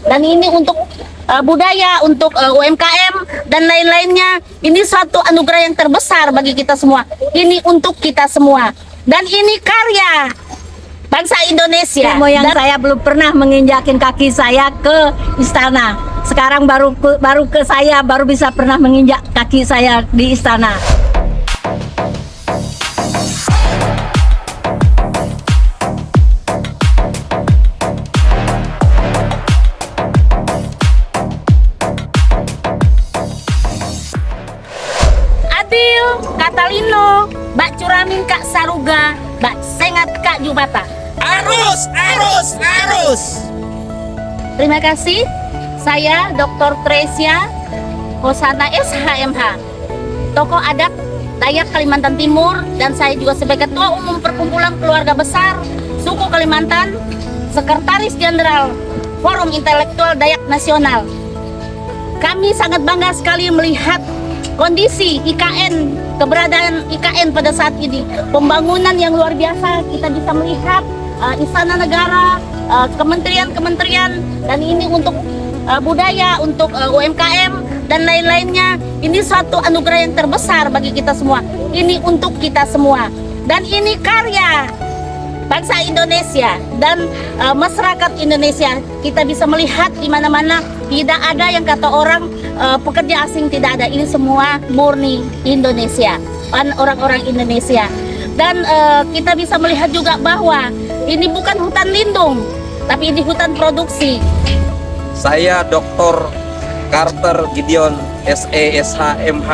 Dan ini untuk budaya, untuk UMKM dan lain-lainnya. Ini suatu anugerah yang terbesar bagi kita semua. Ini untuk kita semua. Dan ini karya bangsa Indonesia. Moyang saya belum pernah menginjakin kaki saya ke istana. Sekarang baru saya baru bisa pernah menginjak kaki saya di istana. Adil, Katalino, Bak Curamin Kak Saruga, Bak Sengat Kak Jubata. Arus, arus, arus. Terima kasih. Saya Dr. Tresia Hosana SHMH, tokoh adat Dayak Kalimantan Timur, dan saya juga sebagai Ketua Umum Perkumpulan Keluarga Besar Suku Kalimantan, Sekretaris Jenderal Forum Intelektual Dayak Nasional. Kami sangat bangga sekali melihat kondisi IKN, keberadaan IKN pada saat ini. Pembangunan yang luar biasa, kita bisa melihat istana negara, kementerian-kementerian, dan ini untuk budaya, untuk UMKM dan lain-lainnya. Ini suatu anugerah yang terbesar bagi kita semua. Ini untuk kita semua. Dan ini karya bangsa Indonesia dan masyarakat Indonesia. Kita bisa melihat di mana-mana, tidak ada yang kata orang pekerja asing, tidak ada. Ini semua murni Indonesia, orang-orang Indonesia. Dan kita bisa melihat juga bahwa ini bukan hutan lindung, tapi ini hutan produksi. Saya Dr. Carter Gideon SESHMH,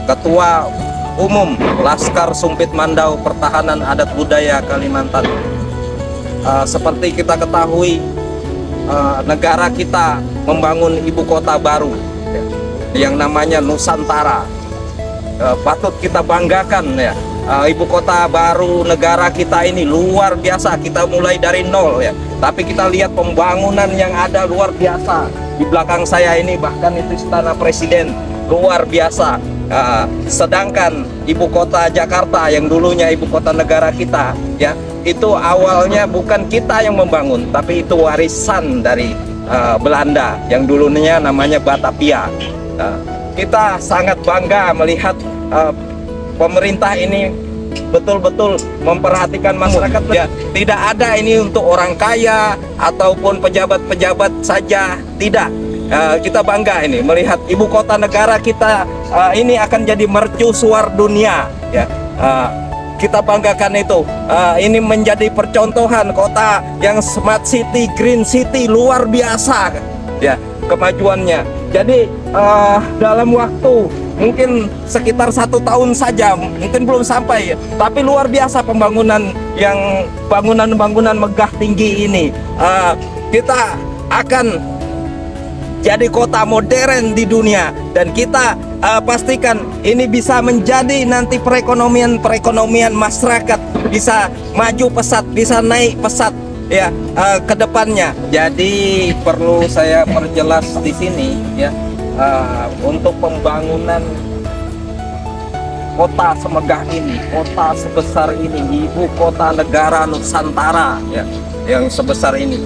Ketua Umum Laskar Sumpit Mandau Pertahanan Adat Budaya Kalimantan. Seperti kita ketahui, negara kita membangun ibu kota baru yang namanya Nusantara. Patut kita banggakan ya. Ibu kota baru negara kita ini luar biasa. Kita mulai dari nol ya. Tapi kita lihat pembangunan yang ada luar biasa. Di belakang saya ini bahkan itu istana presiden, luar biasa. Sedangkan ibu kota Jakarta yang dulunya ibu kota negara kita ya, itu awalnya bukan kita yang membangun, tapi itu warisan dari Belanda yang dulunya namanya Batavia. Kita sangat bangga melihat pemerintah ini betul-betul memperhatikan masyarakat ya. Tidak ada ini untuk orang kaya ataupun pejabat-pejabat saja, tidak. Kita bangga ini melihat ibu kota negara kita ini akan jadi mercusuar dunia ya. Kita banggakan itu. Ini menjadi percontohan kota yang smart city, green city, luar biasa ya kemajuannya. Jadi dalam waktu mungkin sekitar 1 tahun saja, mungkin belum sampai, tapi luar biasa pembangunan yang bangunan-bangunan megah tinggi ini. Kita akan jadi kota modern di dunia, dan kita pastikan ini bisa menjadi nanti perekonomian masyarakat bisa maju pesat, bisa naik pesat ya ke depannya. Jadi perlu saya perjelas di sini ya, untuk pembangunan kota semegah ini, kota sebesar ini, ibu kota negara Nusantara ya, yang sebesar ini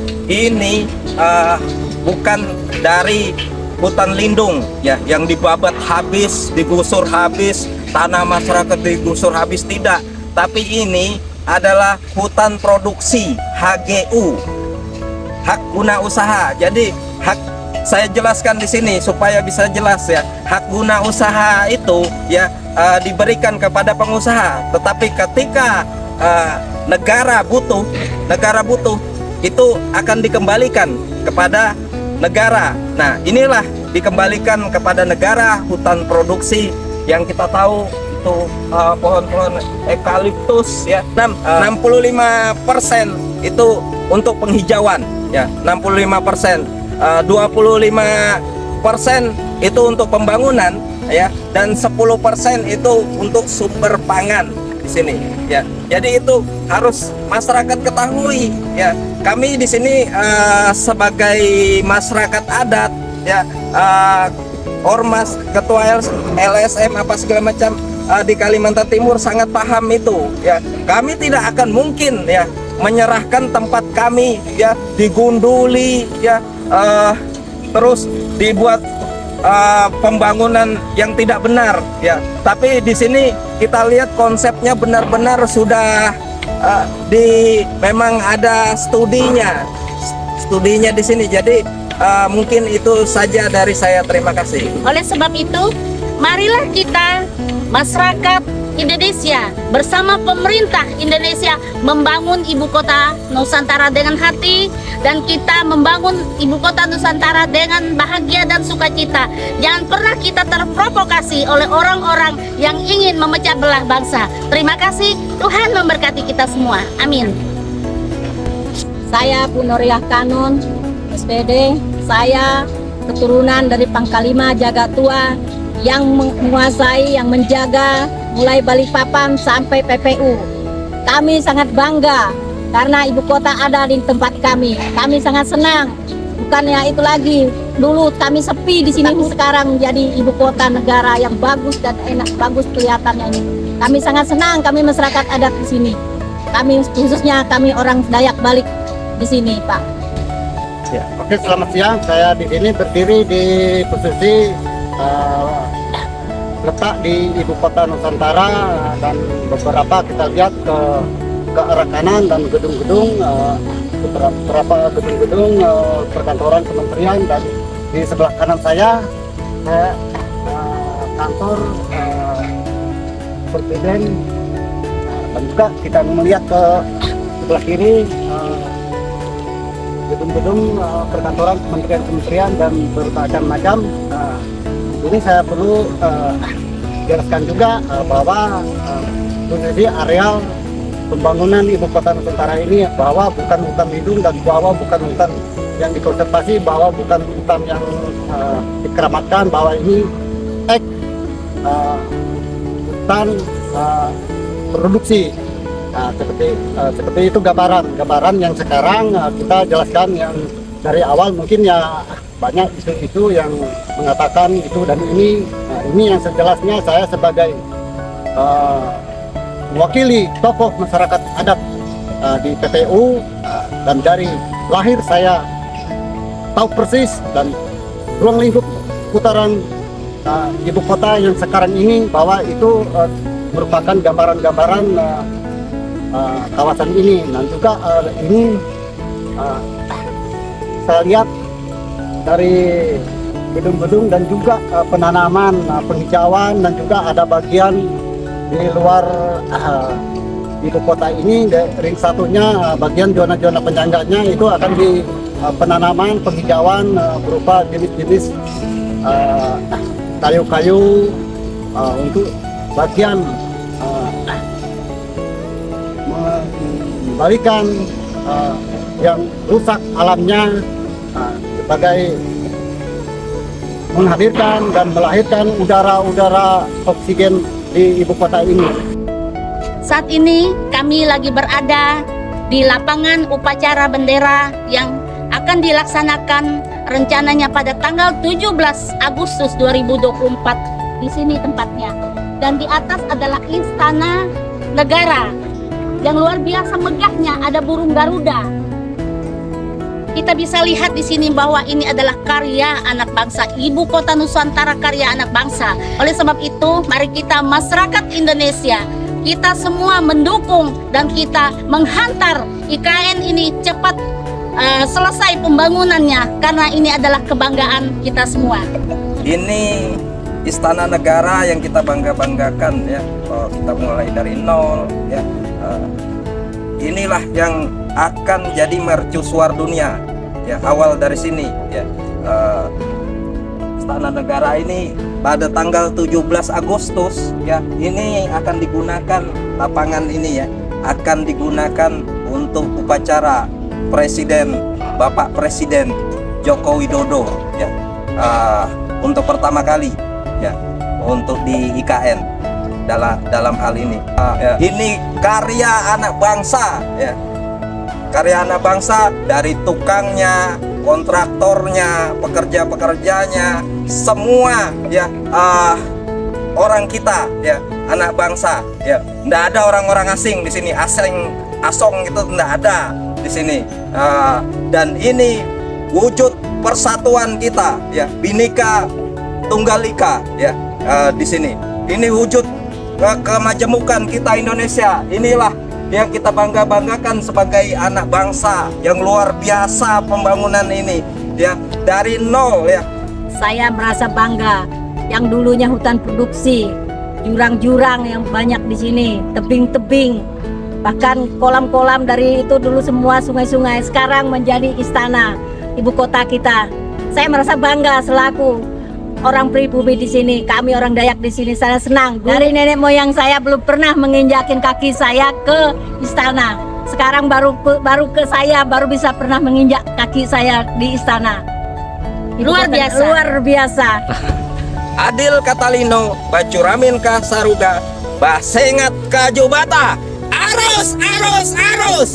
bukan dari hutan lindung ya, yang dibabat habis, digusur habis, tanah masyarakat digusur habis, tidak. Tapi ini adalah hutan produksi, HGU, hak guna usaha. Jadi saya jelaskan di sini supaya bisa jelas ya. Hak guna usaha itu ya diberikan kepada pengusaha, tetapi ketika negara butuh itu akan dikembalikan kepada negara. Nah, inilah dikembalikan kepada negara hutan produksi yang kita tahu itu pohon-pohon eukaliptus ya. 65% itu untuk penghijauan ya, 65%. 25% itu untuk pembangunan ya, dan 10% itu untuk sumber pangan di sini ya. Jadi itu harus masyarakat ketahui ya. Kami di sini sebagai masyarakat adat ya, ormas, ketua LSM apa segala macam di Kalimantan Timur sangat paham itu ya. Kami tidak akan mungkin ya menyerahkan tempat kami ya digunduli ya, terus dibuat pembangunan yang tidak benar ya. Tapi di sini kita lihat konsepnya benar-benar sudah memang ada studinya di sini. Jadi mungkin itu saja dari saya, terima kasih. Oleh sebab itu, marilah kita masyarakat Indonesia bersama pemerintah Indonesia membangun ibu kota Nusantara dengan hati, dan kita membangun ibu kota Nusantara dengan bahagia dan sukacita. Jangan pernah kita terprovokasi oleh orang-orang yang ingin memecah belah bangsa. Terima kasih, Tuhan memberkati kita semua. Amin. Saya Bu Noriah Kanun, SPD. Saya keturunan dari Pangkalima Jaga Tua yang menguasai, yang menjaga mulai Balikpapan sampai PPU. Kami sangat bangga karena ibu kota ada di tempat kami. Kami sangat senang. Bukannya itu lagi, dulu kami sepi di sini, sekarang menjadi ibu kota negara yang bagus dan enak, bagus kelihatannya ini. Kami sangat senang, kami masyarakat adat di sini. Kami khususnya kami orang Dayak Balik di sini, Pak. Ya, oke, selamat siang. Saya di sini berdiri di posisi letak di ibu kota Nusantara, dan beberapa kita lihat ke arah kanan dan gedung-gedung, beberapa gedung-gedung perkantoran kementerian, dan di sebelah kanan saya kantor presiden, dan juga kita melihat ke sebelah kiri gedung-gedung perkantoran kementerian dan bermacam-macam. Ini saya perlu jelaskan juga bahwa posisi areal pembangunan ibu kota Nusantara ini bahwa bukan hutan lindung, dan bahwa bukan hutan yang dikonservasi, bahwa bukan hutan yang dikeramatkan, bahwa ini hutan produksi. Nah, seperti itu gambaran yang sekarang kita jelaskan. Yang dari awal mungkin ya banyak isu-isu yang mengatakan itu dan ini. Nah, ini yang sejelasnya saya sebagai mewakili tokoh masyarakat adat di PPU, dan dari lahir saya tahu persis dan ruang lingkup putaran ibu kota yang sekarang ini, bahwa itu merupakan gambaran-gambaran kawasan ini. Dan juga ini saya lihat dari gedung-gedung dan juga penanaman, penghijauan, dan juga ada bagian di luar ibu kota ini, ring satunya bagian zona-zona penyangganya itu akan di penanaman penghijauan berupa jenis-jenis kayu-kayu untuk bagian membalikan yang rusak alamnya, sebagai menghadirkan dan melahirkan udara-udara oksigen di ibu kota ini. Saat ini kami lagi berada di lapangan upacara bendera yang akan dilaksanakan rencananya pada tanggal 17 Agustus 2024. Di sini tempatnya. Dan di atas adalah Istana Negara yang luar biasa megahnya, ada burung Garuda. Kita bisa lihat di sini bahwa ini adalah karya anak bangsa, ibu kota Nusantara karya anak bangsa. Oleh sebab itu, mari kita masyarakat Indonesia, kita semua mendukung dan kita menghantar IKN ini cepat selesai pembangunannya, karena ini adalah kebanggaan kita semua. Ini Istana Negara yang kita bangga-banggakan ya. Kita mulai dari nol ya. Inilah yang akan jadi mercusuar dunia ya, awal dari sini ya. Istana Negara ini pada tanggal 17 Agustus ya, ini akan digunakan, lapangan ini ya akan digunakan untuk upacara Presiden, Bapak Presiden Joko Widodo ya, untuk pertama kali ya, untuk di IKN dalam hal ini. Ya. Ini karya anak bangsa ya, karya anak bangsa, dari tukangnya, kontraktornya, pekerja-pekerjanya, semua ya, orang kita ya, anak bangsa ya. Nggak ada orang-orang asing di sini. asong itu tidak ada di sini. Dan ini wujud persatuan kita, ya, Bhinneka Tunggal Ika, ya, di sini. Ini wujud kemajemukan kita Indonesia. Inilah yang kita banggakan sebagai anak bangsa yang luar biasa pembangunan ini, ya, dari nol, ya. Saya merasa bangga yang dulunya hutan produksi, jurang-jurang yang banyak di sini, tebing-tebing, bahkan kolam-kolam dari itu dulu semua sungai-sungai sekarang menjadi istana ibu kota kita. Saya merasa bangga selaku orang pribumi di sini. Kami orang Dayak di sini, saya senang. Dari nenek moyang saya belum pernah menginjakin kaki saya ke istana. Sekarang baru ke saya baru bisa pernah menginjak kaki saya di istana. Luar biasa. Luar biasa. Adil Katalino, Bacuramin ka Saruga, Basengat ka Jubata. Arus, arus, arus.